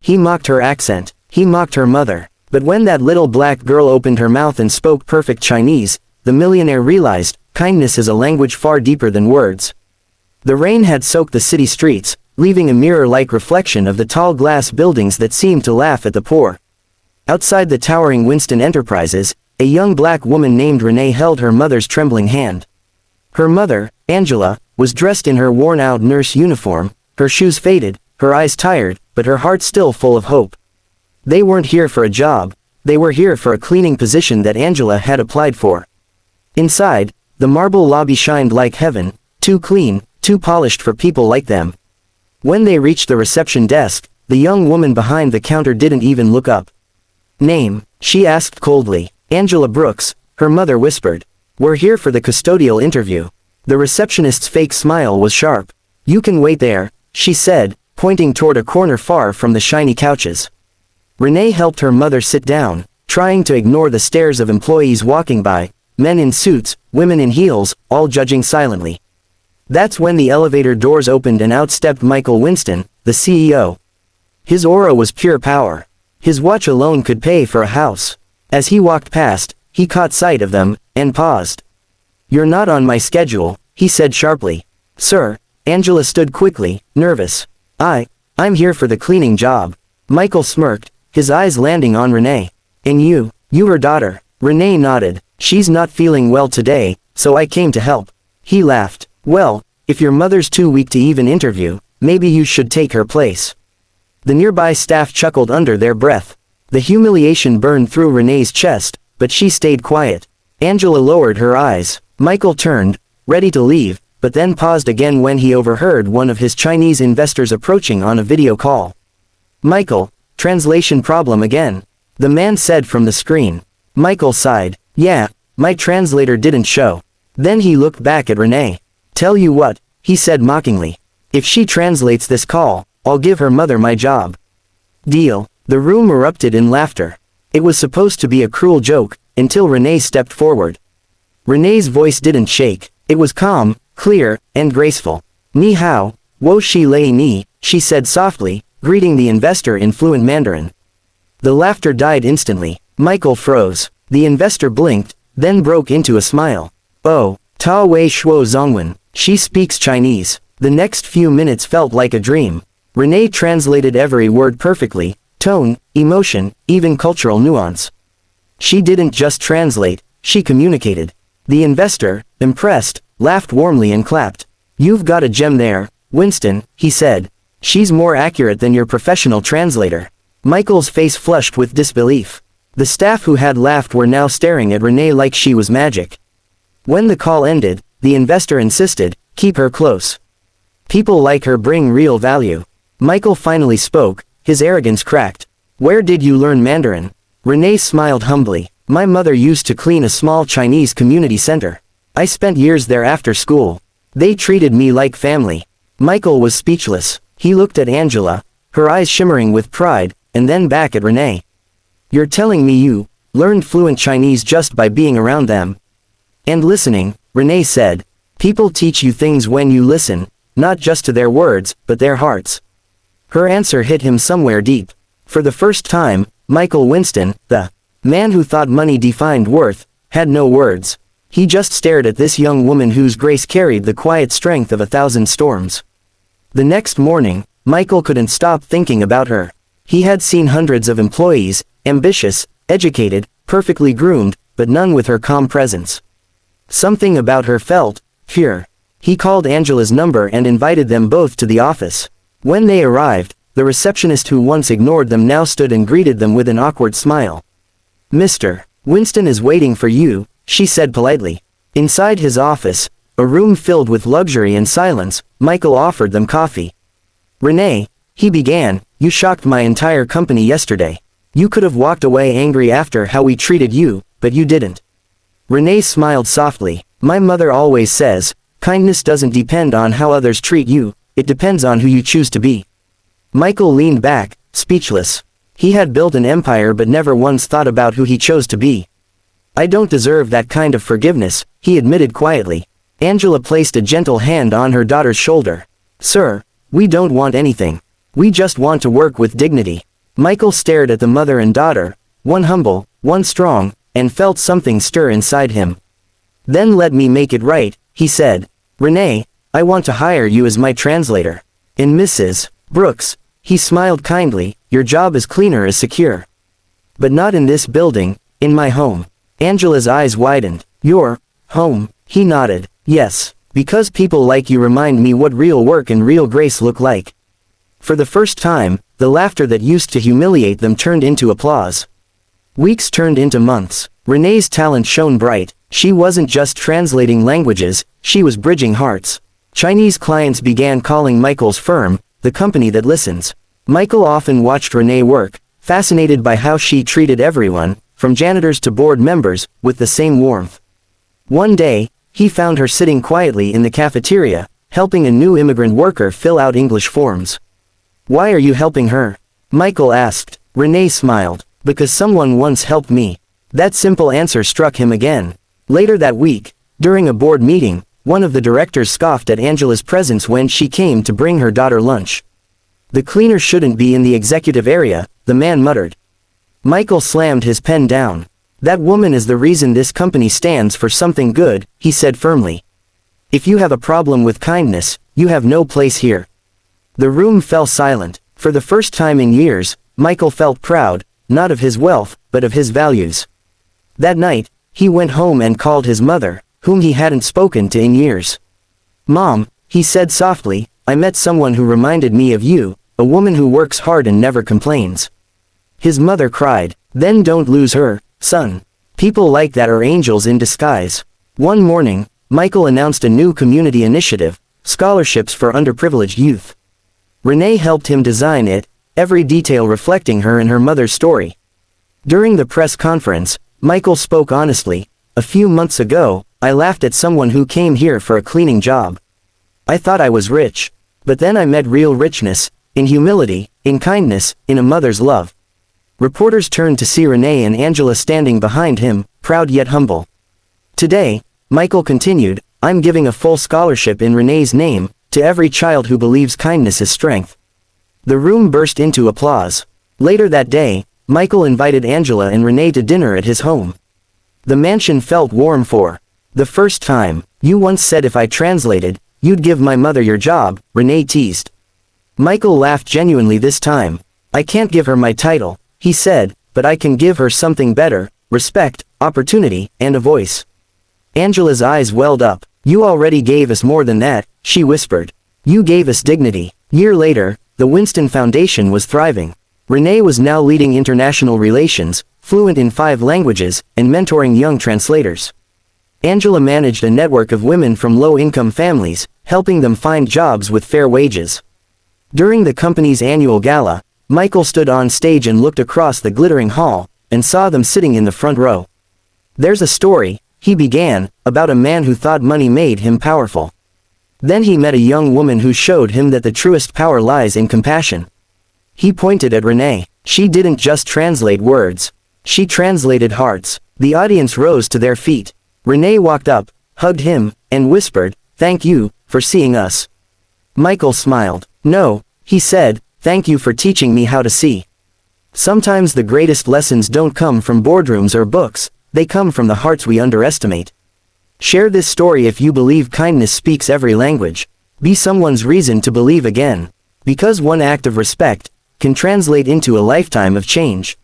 He mocked her accent. He mocked her mother. But when that little black girl opened her mouth and spoke perfect Chinese, the millionaire realized, kindness is a language far deeper than words. The rain had soaked the city streets, leaving a mirror-like reflection of the tall glass buildings that seemed to laugh at the poor. Outside the towering Winston Enterprises, a young black woman named Renee held her mother's trembling hand. Her mother, Angela, was dressed in her worn-out nurse uniform, her shoes faded, her eyes tired, but her heart still full of hope. They weren't here for a job, they were here for a cleaning position that Angela had applied for. Inside, the marble lobby shined like heaven, too clean, too polished for people like them. When they reached the reception desk, the young woman behind the counter didn't even look up. "Name?" she asked coldly. "Angela Brooks," her mother whispered. "We're here for the custodial interview." The receptionist's fake smile was sharp. "You can wait there," she said, pointing toward a corner far from the shiny couches. Renee helped her mother sit down, trying to ignore the stares of employees walking by, men in suits, women in heels, all judging silently. That's when the elevator doors opened and out stepped Michael Winston, the CEO. His aura was pure power. His watch alone could pay for a house. As he walked past, he caught sight of them, and paused. "You're not on my schedule," he said sharply. "Sir," Angela stood quickly, nervous. I'm here for the cleaning job." Michael smirked, his eyes landing on Renee. "And you her daughter." Renee nodded. "She's not feeling well today, so I came to help." He laughed. "Well, if your mother's too weak to even interview, maybe you should take her place." The nearby staff chuckled under their breath. The humiliation burned through Renee's chest, but she stayed quiet. Angela lowered her eyes. Michael turned, ready to leave, but then paused again when he overheard one of his Chinese investors approaching on a video call. "Michael, translation problem again," the man said from the screen. Michael sighed. "Yeah, my translator didn't show." Then he looked back at Renee. "Tell you what," he said mockingly. "If she translates this call, I'll give her mother my job." "Deal." The room erupted in laughter. It was supposed to be a cruel joke, until Renee stepped forward. Renee's voice didn't shake. It was calm, clear, and graceful. "Ni hao, wo shi lei ni," she said softly, greeting the investor in fluent Mandarin. The laughter died instantly. Michael froze. The investor blinked, then broke into a smile. "Oh, ta wei shuo zongwen, she speaks Chinese." The next few minutes felt like a dream. Renee translated every word perfectly, tone, emotion, even cultural nuance. She didn't just translate, she communicated. The investor, impressed, laughed warmly and clapped. "You've got a gem there, Winston," he said. "She's more accurate than your professional translator." Michael's face flushed with disbelief. The staff who had laughed were now staring at Renee like she was magic. When the call ended, the investor insisted, "Keep her close. People like her bring real value." Michael finally spoke, his arrogance cracked. "Where did you learn Mandarin?" Renee smiled humbly. "My mother used to clean a small Chinese community center. I spent years there after school. They treated me like family." Michael was speechless. He looked at Angela, her eyes shimmering with pride, and then back at Renee. "You're telling me you learned fluent Chinese just by being around them?" "And listening," Renee said. "People teach you things when you listen, not just to their words, but their hearts." Her answer hit him somewhere deep. For the first time, Michael Winston, the man who thought money defined worth, had no words. He just stared at this young woman whose grace carried the quiet strength of 1,000 storms. The next morning, Michael couldn't stop thinking about her. He had seen hundreds of employees, ambitious, educated, perfectly groomed, but none with her calm presence. Something about her felt pure. He called Angela's number and invited them both to the office. When they arrived, the receptionist who once ignored them now stood and greeted them with an awkward smile. "Mr. Winston is waiting for you," she said politely. Inside his office, a room filled with luxury and silence, Michael offered them coffee. "Renee," he began, "you shocked my entire company yesterday. You could have walked away angry after how we treated you, but you didn't." Renee smiled softly. "My mother always says, kindness doesn't depend on how others treat you, it depends on who you choose to be." Michael leaned back, speechless. He had built an empire but never once thought about who he chose to be. "I don't deserve that kind of forgiveness," he admitted quietly. Angela placed a gentle hand on her daughter's shoulder. "Sir, we don't want anything. We just want to work with dignity." Michael stared at the mother and daughter, one humble, one strong, and felt something stir inside him. Then let me make it right, he said. Renee, I want to hire you as my translator. And Mrs. Brooks, he smiled kindly, your job is cleaner is secure. But not in this building, in my home. Angela's eyes widened. Your home, he nodded. Yes, because people like you remind me what real work and real grace look like. For the first time, the laughter that used to humiliate them turned into applause. Weeks turned into months. Renee's talent shone bright. She wasn't just translating languages, she was bridging hearts. Chinese clients began calling Michael's firm, the company that listens. Michael often watched Renee work, fascinated by how she treated everyone, from janitors to board members, with the same warmth. One day, he found her sitting quietly in the cafeteria, helping a new immigrant worker fill out English forms. Why are you helping her? Michael asked. Renee smiled. Because someone once helped me. That simple answer struck him again. Later that week, during a board meeting, one of the directors scoffed at Angela's presence when she came to bring her daughter lunch. The cleaner shouldn't be in the executive area, the man muttered. Michael slammed his pen down. That woman is the reason this company stands for something good, he said firmly. If you have a problem with kindness, you have no place here. The room fell silent. For the first time in years, Michael felt proud, not of his wealth, but of his values. That night, he went home and called his mother, whom he hadn't spoken to in years. Mom, he said softly, I met someone who reminded me of you, a woman who works hard and never complains. His mother cried, then don't lose her, son. People like that are angels in disguise. One morning, Michael announced a new community initiative, scholarships for underprivileged youth. Renee helped him design it, every detail reflecting her and her mother's story. During the press conference, Michael spoke honestly. A few months ago, I laughed at someone who came here for a cleaning job. I thought I was rich. But then I met real richness, in humility, in kindness, in a mother's love. Reporters turned to see Renee and Angela standing behind him, proud yet humble. Today, Michael continued, I'm giving a full scholarship in Renee's name, to every child who believes kindness is strength. The room burst into applause. Later that day, Michael invited Angela and Renee to dinner at his home. The mansion felt warm for the first time. You once said if I translated, you'd give my mother your job, Renee teased. Michael laughed genuinely this time. I can't give her my title, he said, but I can give her something better, respect, opportunity, and a voice. Angela's eyes welled up. You already gave us more than that, she whispered. You gave us dignity. Year later, the Winston Foundation was thriving. Renee was now leading international relations, fluent in 5 languages, and mentoring young translators. Angela managed a network of women from low-income families, helping them find jobs with fair wages. During the company's annual gala, Michael stood on stage and looked across the glittering hall, and saw them sitting in the front row. There's a story, he began, about a man who thought money made him powerful. Then he met a young woman who showed him that the truest power lies in compassion. He pointed at Renee. She didn't just translate words. She translated hearts. The audience rose to their feet. Renee walked up, hugged him, and whispered, thank you, for seeing us. Michael smiled. No, he said, thank you for teaching me how to see. Sometimes the greatest lessons don't come from boardrooms or books, they come from the hearts we underestimate. Share this story if you believe kindness speaks every language. Be someone's reason to believe again. Because one act of respect can translate into a lifetime of change.